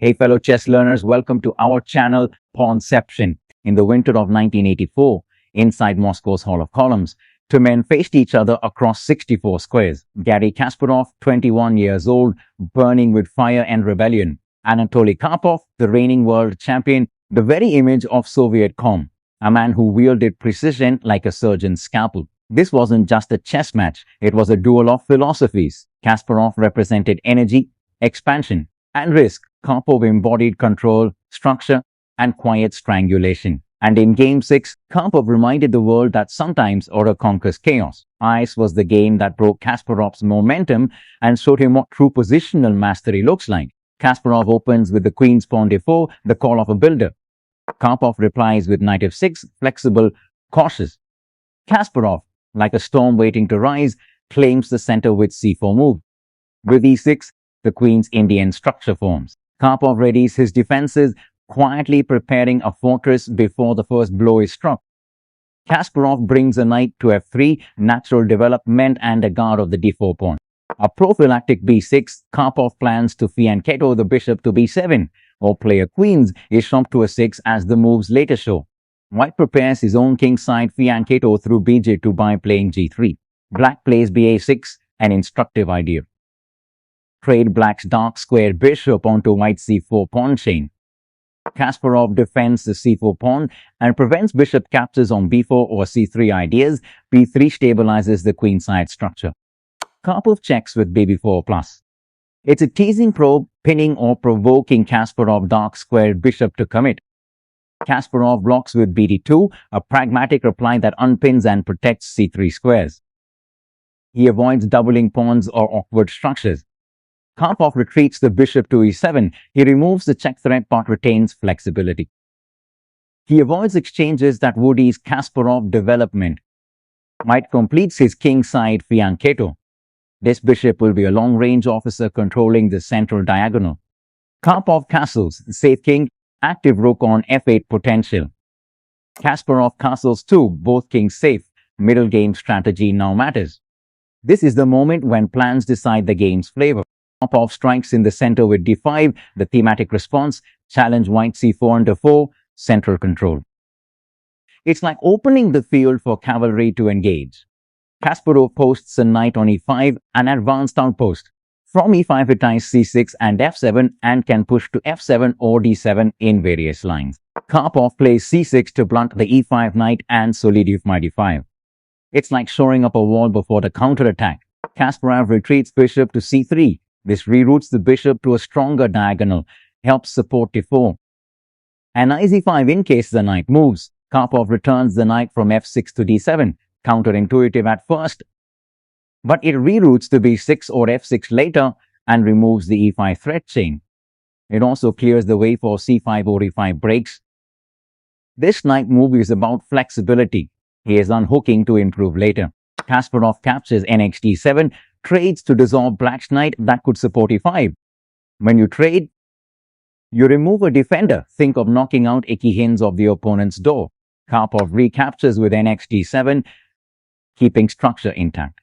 Hey fellow chess learners, welcome to our channel Pawnception. In the winter of 1984, inside Moscow's Hall of Columns, two men faced each other across 64 squares. Garry Kasparov, 21 years old, burning with fire and rebellion. Anatoly Karpov, the reigning world champion, the very image of Soviet calm, a man who wielded precision like a surgeon's scalpel. This wasn't just a chess match, it was a duel of philosophies. Kasparov represented energy, expansion, and risk. Karpov embodied control, structure, and quiet strangulation. And in Game 6, Karpov reminded the world that sometimes order conquers chaos. Ice was the game that broke Kasparov's momentum and showed him what true positional mastery looks like. Kasparov opens with the queen's pawn d4, the call of a builder. Karpov replies with knight f6, flexible, cautious. Kasparov, like a storm waiting to rise, claims the center with c4 move. With e6, the queen's Indian structure forms. Karpov readies his defenses, quietly preparing a fortress before the first blow is struck. Kasparov brings a knight to f3, natural development and a guard of the d4 pawn. A prophylactic b6, Karpov plans to fianchetto the bishop to b7, or player queens bishop to a6 as the moves later show. White prepares his own kingside fianchetto through bj2 by playing g3. Black plays ba6, an instructive idea. Trade black's dark square bishop onto white's c4 pawn chain. Kasparov defends the c4 pawn and prevents bishop captures on b4 or c3 ideas. b3 stabilizes the queenside structure. Karpov checks with bb4 plus. It's a teasing probe, pinning or provoking Kasparov dark square bishop to commit. Kasparov blocks with bd2, a pragmatic reply that unpins and protects c3 squares. He avoids doubling pawns or awkward structures. Karpov retreats the bishop to e7. He removes the check threat but retains flexibility. He avoids exchanges that would ease Kasparov development. White completes his kingside fianchetto. This bishop will be a long-range officer controlling the central diagonal. Karpov castles, safe king, active rook on f8 potential. Kasparov castles too, both kings safe. Middle game strategy now matters. This is the moment when plans decide the game's flavor. Karpov strikes in the center with d5, the thematic response, challenge white c4 and d4, central control. It's like opening the field for cavalry to engage. Kasparov posts a knight on e5, an advanced outpost. From e5 it ties c6 and f7 and can push to f7 or d7 in various lines. Karpov plays c6 to blunt the e5 knight and solidify d5. It's like shoring up a wall before the counterattack. Kasparov retreats bishop to c3. This reroutes the bishop to a stronger diagonal, helps support d4. And knight e5 in case the knight moves. Karpov returns the knight from f6 to d7, counterintuitive at first, but it reroutes to b6 or f6 later and removes the e5 threat chain. It also clears the way for c5 or e5 breaks. This knight move is about flexibility. He is unhooking to improve later. Kasparov captures nx d7, trades to dissolve black's knight that could support e5. When you trade, you remove a defender. Think of knocking out a key hinge of the opponent's door. Karpov recaptures with nx d7, keeping structure intact.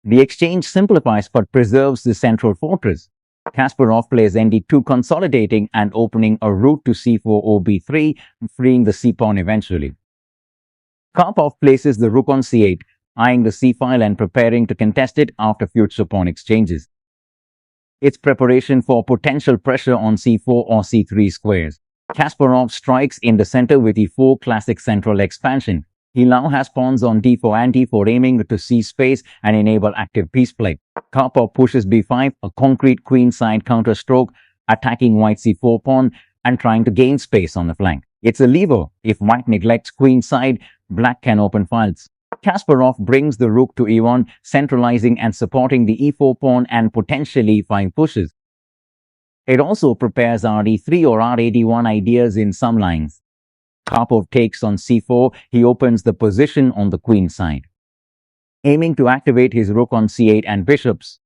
The exchange simplifies but preserves the central fortress. Kasparov plays nd2, consolidating and opening a route to c4 or b3, freeing the c-pawn eventually. Karpov places the rook on c8, eyeing the c-file and preparing to contest it after future pawn exchanges. It's preparation for potential pressure on c4 or c3 squares. Kasparov strikes in the center with e4, classic central expansion. He now has pawns on d4 and d4, aiming to seize space and enable active piece play. Karpov pushes b5, a concrete queenside counterstroke, attacking white's c4 pawn and trying to gain space on the flank. It's a lever. If white neglects queenside, black can open files. Kasparov brings the rook to e1, centralizing and supporting the e4 pawn and potentially e5 pushes. It also prepares rd3 or rad1 ideas in some lines. Karpov takes on c4, he opens the position on the queen side, aiming to activate his rook on c8 and bishops.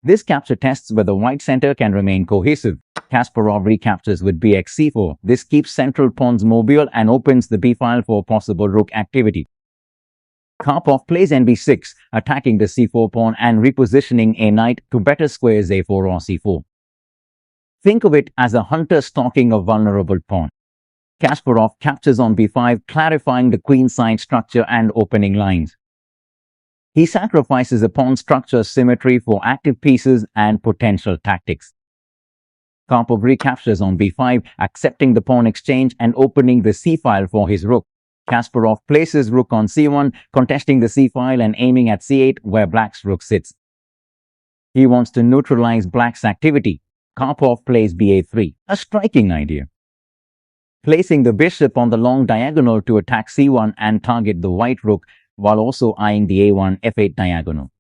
This capture tests whether white center can remain cohesive. Kasparov recaptures with bx c4. This keeps central pawns mobile and opens the b-file for possible rook activity. Karpov plays nb6, attacking the c4 pawn and repositioning a knight to better squares a4 or c4. Think of it as a hunter stalking a vulnerable pawn. Kasparov captures on b5, clarifying the queenside structure and opening lines. He sacrifices a pawn structure symmetry for active pieces and potential tactics. Karpov recaptures on b5, accepting the pawn exchange and opening the c-file for his rook. Kasparov places rook on c1, contesting the c-file and aiming at c8 where black's rook sits. He wants to neutralize black's activity. Karpov plays ba3, a striking idea, placing the bishop on the long diagonal to attack c1 and target the white rook while also eyeing the a1 f8 diagonal.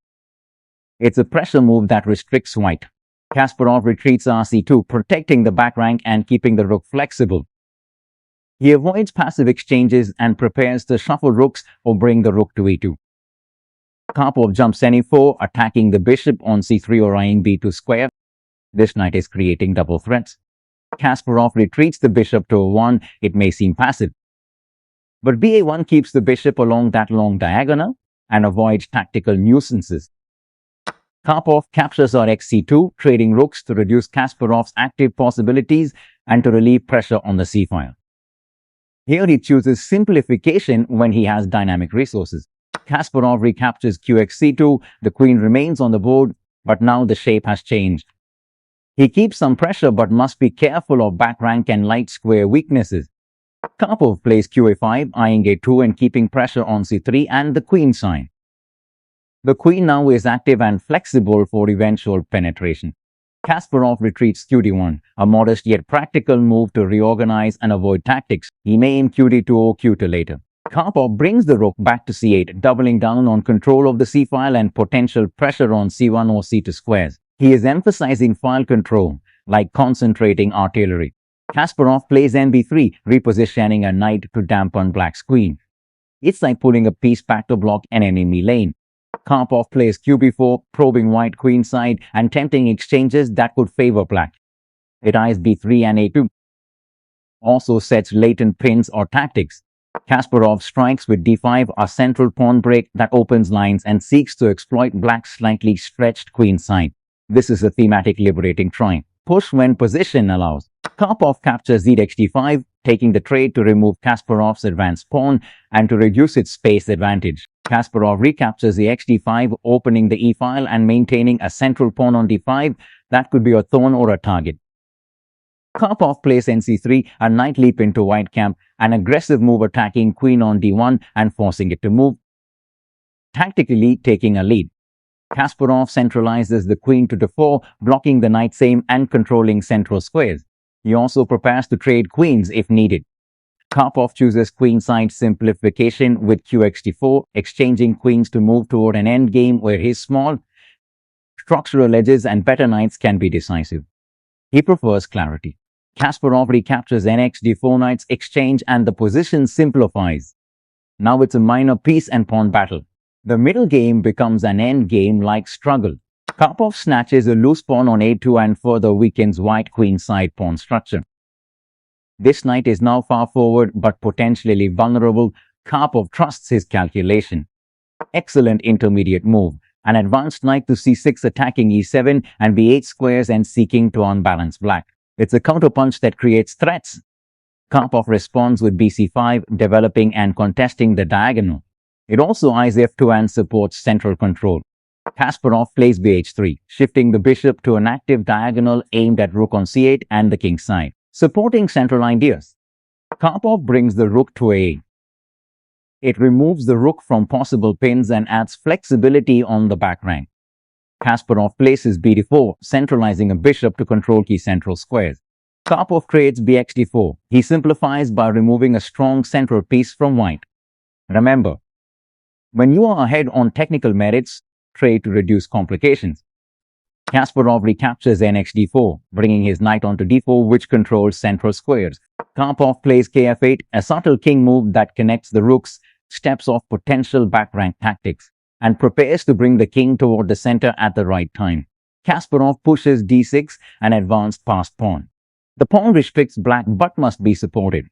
It's a pressure move that restricts white. Kasparov retreats rc2, protecting the back rank and keeping the rook flexible. He avoids passive exchanges and prepares to shuffle rooks or bring the rook to e2. Karpov jumps ne4, attacking the bishop on c3 or eyeing b2 square. This knight is creating double threats. Kasparov retreats the bishop to a1. It may seem passive, but ba1 keeps the bishop along that long diagonal and avoids tactical nuisances. Karpov captures on xc2, trading rooks to reduce Kasparov's active possibilities and to relieve pressure on the c-file. Here he chooses simplification when he has dynamic resources. Kasparov recaptures qxc2, the queen remains on the board, but now the shape has changed. He keeps some pressure but must be careful of back rank and light square weaknesses. Karpov plays qa5, eyeing a2 and keeping pressure on c3 and the queen side. The queen now is active and flexible for eventual penetration. Kasparov retreats qd1, a modest yet practical move to reorganize and avoid tactics. He may aim qd2 or q2 later. Karpov brings the rook back to c8, doubling down on control of the c-file and potential pressure on c1 or c2 squares. He is emphasizing file control, like concentrating artillery. Kasparov plays nb3, repositioning a knight to dampen black's queen. It's like pulling a piece back to block an enemy lane. Karpov plays qb4, probing white queenside and tempting exchanges that could favor black. It eyes b3 and a2. Also sets latent pins or tactics. Kasparov strikes with d5, a central pawn break that opens lines and seeks to exploit black's slightly stretched queenside. This is a thematic liberating triumph. Push when position allows. Karpov captures zd5, taking the trade to remove Kasparov's advanced pawn and to reduce its space advantage. Kasparov recaptures the xd5, opening the e-file and maintaining a central pawn on d5 that could be a thorn or a target. Karpov plays nc3, a knight leap into white camp, an aggressive move attacking queen on d1 and forcing it to move, tactically taking a lead. Kasparov centralizes the queen to d4, blocking the knight's aim and controlling central squares. He also prepares to trade queens if needed. Karpov chooses queenside simplification with qxt4, exchanging queens to move toward an endgame where his small structural edges and better knights can be decisive. He prefers clarity. Kasparov recaptures nxd4 knights exchange and the position simplifies. Now it's a minor piece and pawn battle. The middle game becomes an endgame-like struggle. Karpov snatches a loose pawn on a2 and further weakens white queenside pawn structure. This knight is now far forward but potentially vulnerable. Karpov trusts his calculation. Excellent intermediate move. An advanced knight to c6 attacking e7 and b8 squares and seeking to unbalance black. It's a counterpunch that creates threats. Karpov responds with bc5, developing and contesting the diagonal. It also eyes f2 and supports central control. Kasparov plays bh3, shifting the bishop to an active diagonal aimed at rook on c8 and the king side, supporting central ideas. Karpov brings the rook to a8. It removes the rook from possible pins and adds flexibility on the back rank. Kasparov places bd4, centralizing a bishop to control key central squares. Karpov trades bxd4. He simplifies by removing a strong central piece from white. Remember, when you are ahead on technical merits, trade to reduce complications. Kasparov recaptures nxd4, bringing his knight onto d4, which controls central squares. Karpov plays kf8, a subtle king move that connects the rooks, steps off potential back rank tactics, and prepares to bring the king toward the center at the right time. Kasparov pushes d6, an advanced passed pawn. The pawn restricts black but must be supported.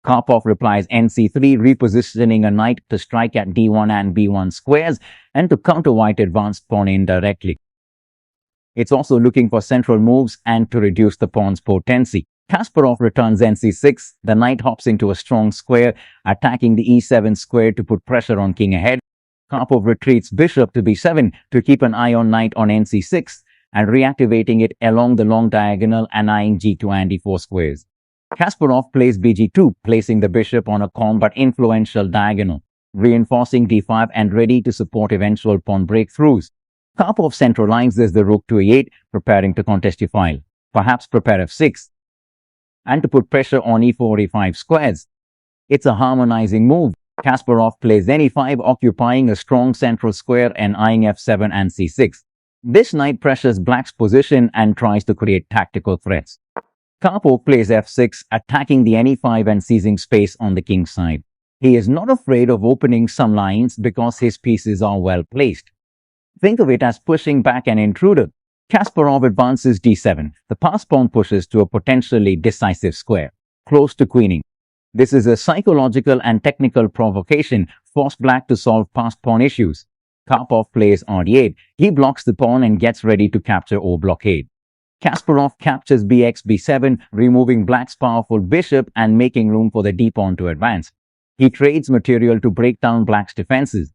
Karpov replies nc3, repositioning a knight to strike at d1 and b1 squares and to counter white advanced pawn indirectly. It's also looking for central moves and to reduce the pawn's potency. Kasparov returns nc6. The knight hops into a strong square, attacking the e7 square to put pressure on king ahead. Karpov retreats bishop to b7 to keep an eye on knight on nc6 and reactivating it along the long diagonal and eyeing g2 and d4 squares. Kasparov plays bg2, placing the bishop on a calm but influential diagonal, reinforcing d5 and ready to support eventual pawn breakthroughs. Karpov centralizes the rook to e8, preparing to contest e5, perhaps prepare f6, and to put pressure on e4, e5 squares. It's a harmonizing move. Kasparov plays e5, occupying a strong central square and eyeing f7 and c6. This knight pressures black's position and tries to create tactical threats. Karpov plays f6, attacking the e5 and seizing space on the king's side. He is not afraid of opening some lines because his pieces are well placed. Think of it as pushing back an intruder. Kasparov advances d7. The pass pawn pushes to a potentially decisive square, close to queening. This is a psychological and technical provocation, forced black to solve passed pawn issues. Karpov plays rd8. He blocks the pawn and gets ready to capture or blockade. Kasparov captures bx b7, removing black's powerful bishop and making room for the d-pawn to advance. He trades material to break down black's defenses.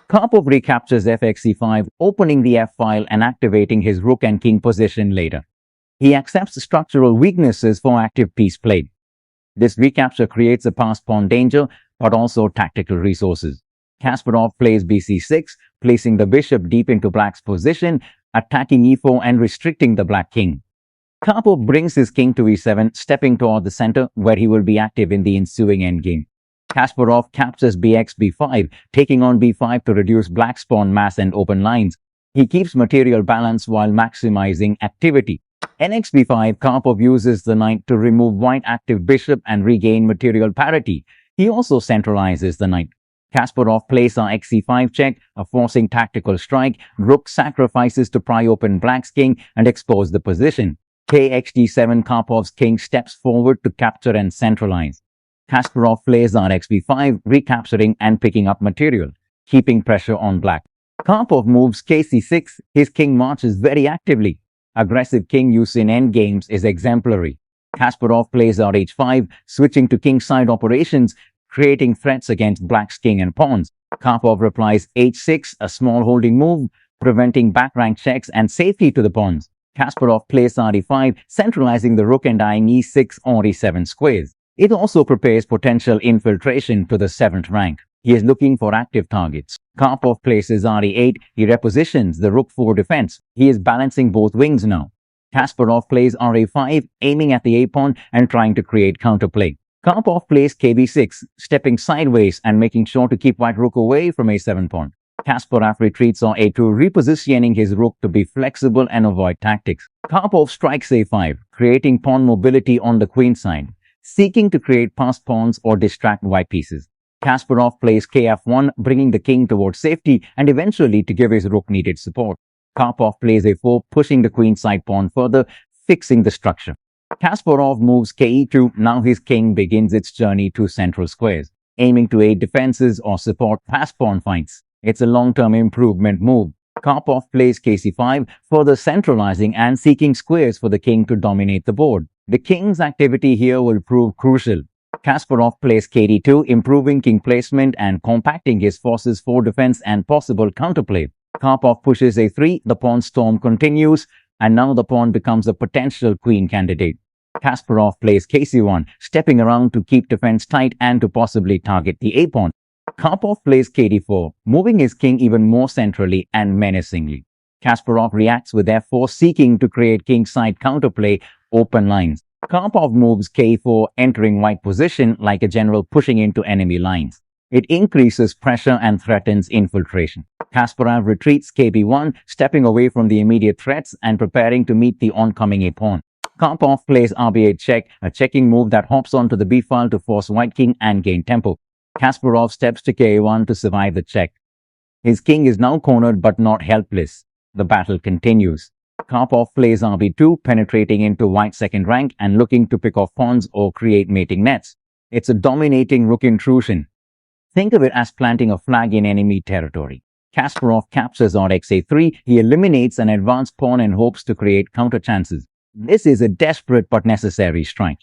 Karpov recaptures fx c5, opening the f-file and activating his rook and king position later. He accepts structural weaknesses for active piece play. This recapture creates a passed pawn danger, but also tactical resources. Kasparov plays bc6, placing the bishop deep into black's position, attacking e4 and restricting the black king. Karpov brings his king to e7, stepping toward the center, where he will be active in the ensuing endgame. Kasparov captures bx b5, taking on b5 to reduce black's pawn mass and open lines. He keeps material balance while maximizing activity. Nx b5, Karpov uses the knight to remove white active bishop and regain material parity. He also centralizes the knight. Kasparov plays rx c5 check, a forcing tactical strike. Rook sacrifices to pry open black's king and expose the position. Kx d7, Karpov's king steps forward to capture and centralize. Kasparov plays rx b5, recapturing and picking up material, keeping pressure on black. Karpov moves kc6. His king marches very actively. Aggressive king use in endgames is exemplary. Kasparov plays rh5, switching to kingside operations, creating threats against black's king and pawns. Karpov replies h6, a small holding move, preventing back rank checks and safety to the pawns. Kasparov plays rd5, centralizing the rook and eyeing e6 or e7 squares. It also prepares potential infiltration to the 7th rank. He is looking for active targets. Karpov places re8. He repositions the rook for defense. He is balancing both wings now. Kasparov plays ra5, aiming at the a-pawn and trying to create counterplay. Karpov plays kb6, stepping sideways and making sure to keep white rook away from a7 pawn. Kasparov retreats on a2, repositioning his rook to be flexible and avoid tactics. Karpov strikes a5, creating pawn mobility on the queen side, seeking to create passed pawns or distract white pieces. Kasparov plays kf1, bringing the king towards safety and eventually to give his rook needed support. Karpov plays a4, pushing the queen side pawn further, fixing the structure. Kasparov moves ke2. Now his king begins its journey to central squares, aiming to aid defenses or support passed pawn fights. It's a long-term improvement move. Karpov plays kc5, further centralizing and seeking squares for the king to dominate the board. The king's activity here will prove crucial. Kasparov plays kd2, improving king placement and compacting his forces for defense and possible counterplay. Karpov pushes a3, the pawn storm continues, and now the pawn becomes a potential queen candidate. Kasparov plays kc1, stepping around to keep defense tight and to possibly target the a-pawn. Karpov plays kd4, moving his king even more centrally and menacingly. Kasparov reacts with f4, seeking to create kingside counterplay, open lines. Karpov moves k4, entering white position like a general pushing into enemy lines. It increases pressure and threatens infiltration. Kasparov retreats kb1, stepping away from the immediate threats and preparing to meet the oncoming a-pawn. Karpov plays rb8 check, a checking move that hops onto the b-file to force white king and gain tempo. Kasparov steps to ka1 to survive the check. His king is now cornered but not helpless. The battle continues. Karpov plays rb2, penetrating into white's second rank and looking to pick off pawns or create mating nets. It's a dominating rook intrusion. Think of it as planting a flag in enemy territory. Kasparov captures on xa3. He eliminates an advanced pawn and hopes to create counter chances. This is a desperate but necessary strike.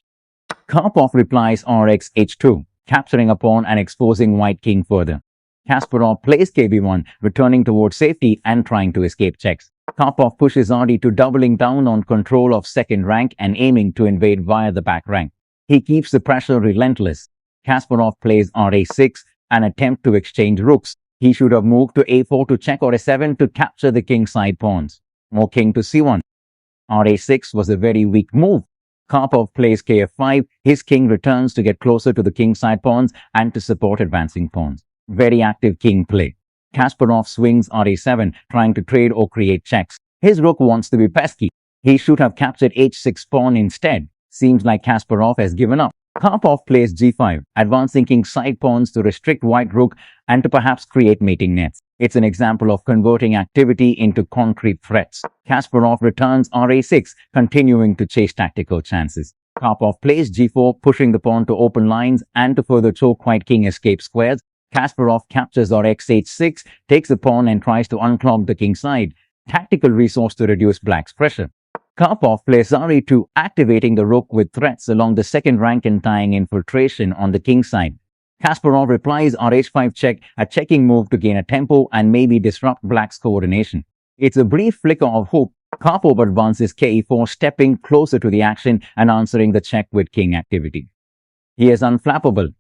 Karpov replies rx h2, capturing a pawn and exposing white king further. Kasparov plays kb1, returning towards safety and trying to escape checks. Karpov pushes rd2, doubling down on control of second rank and aiming to invade via the back rank. He keeps the pressure relentless. Kasparov plays ra6, an attempt to exchange rooks. He should have moved to a4 to check or a7 to capture the king side pawns. Or king to c1. ra6 was a very weak move. Karpov plays kf5. His king returns to get closer to the king side pawns and to support advancing pawns. Very active king play. Kasparov swings ra7, trying to trade or create checks. His rook wants to be pesky. He should have captured h6 pawn instead. Seems like Kasparov has given up. Karpov plays g5, advancing king side pawns to restrict white rook and to perhaps create mating nets. It's an example of converting activity into concrete threats. Kasparov returns ra6, continuing to chase tactical chances. Karpov plays g4, pushing the pawn to open lines and to further choke white king escape squares. Kasparov captures rx h6, takes the pawn and tries to unclog the king side. Tactical resource to reduce black's pressure. Karpov plays re2, activating the rook with threats along the second rank and tying infiltration on the king side. Kasparov replies rh5 check, a checking move to gain a tempo and maybe disrupt black's coordination. It's a brief flicker of hope. Karpov advances ke4, stepping closer to the action and answering the check with king activity. He is unflappable.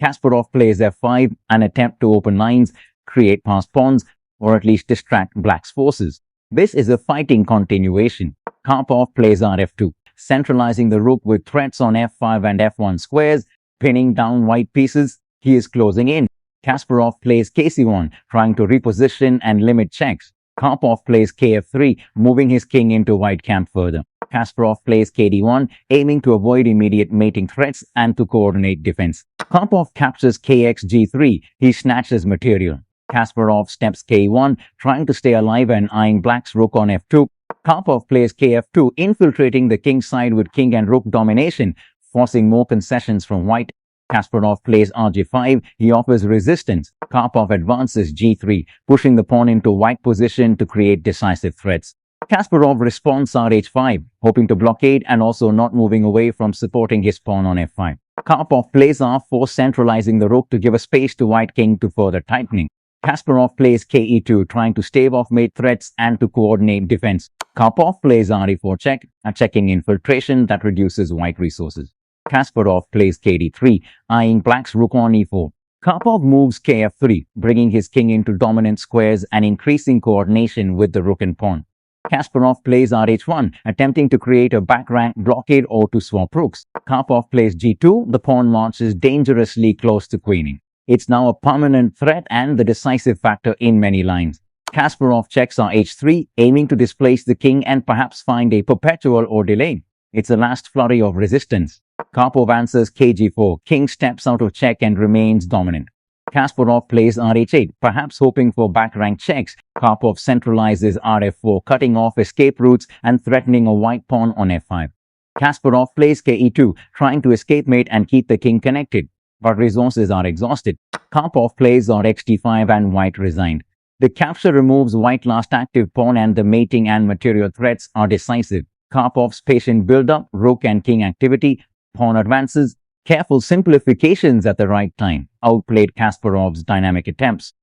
Kasparov plays f5, an attempt to open lines, create passed pawns, or at least distract black's forces. This is a fighting continuation. Karpov plays rf2, centralizing the rook with threats on f5 and f1 squares, pinning down white pieces. He is closing in. Kasparov plays kc1, trying to reposition and limit checks. Karpov plays kf3, moving his king into white camp further. Kasparov plays kd1, aiming to avoid immediate mating threats and to coordinate defense. Karpov captures kxg3. He snatches material. Kasparov steps k1, trying to stay alive and eyeing black's rook on f2. Karpov plays kf2, infiltrating the king side with king and rook domination, forcing more concessions from white. Kasparov plays rg5. He offers resistance. Karpov advances g3, pushing the pawn into white position to create decisive threats. Kasparov responds rh5, hoping to blockade and also not moving away from supporting his pawn on f5. Karpov plays r4, centralizing the rook to give a space to white king to further tightening. Kasparov plays ke2, trying to stave off mate threats and to coordinate defense. Karpov plays re4 check, a checking infiltration that reduces white resources. Kasparov plays kd3, eyeing black's rook on e4. Karpov moves kf3, bringing his king into dominant squares and increasing coordination with the rook and pawn. Kasparov plays rh1, attempting to create a back rank blockade or to swap rooks. Karpov plays g2, the pawn marches dangerously close to queening. It's now a permanent threat and the decisive factor in many lines. Kasparov checks h3, aiming to displace the king and perhaps find a perpetual or delay. It's a last flurry of resistance. Karpov answers kg4, king steps out of check and remains dominant. Kasparov plays rh8, perhaps hoping for back rank checks. Karpov centralizes rf4, cutting off escape routes and threatening a white pawn on f5. Kasparov plays ke2, trying to escape mate and keep the king connected. But resources are exhausted. Karpov plays rxt5 and white resigned. The capture removes white's last active pawn and the mating and material threats are decisive. Karpov's patient build-up, rook and king activity, pawn advances, careful simplifications at the right time outplayed Kasparov's dynamic attempts.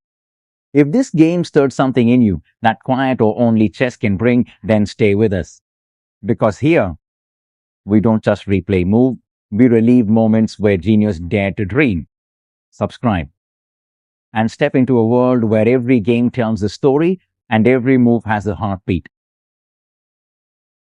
If this game stirred something in you that quiet or only chess can bring, then stay with us. Because here, we don't just replay move, we relive moments where genius dared to dream. Subscribe and step into a world where every game tells a story and every move has a heartbeat.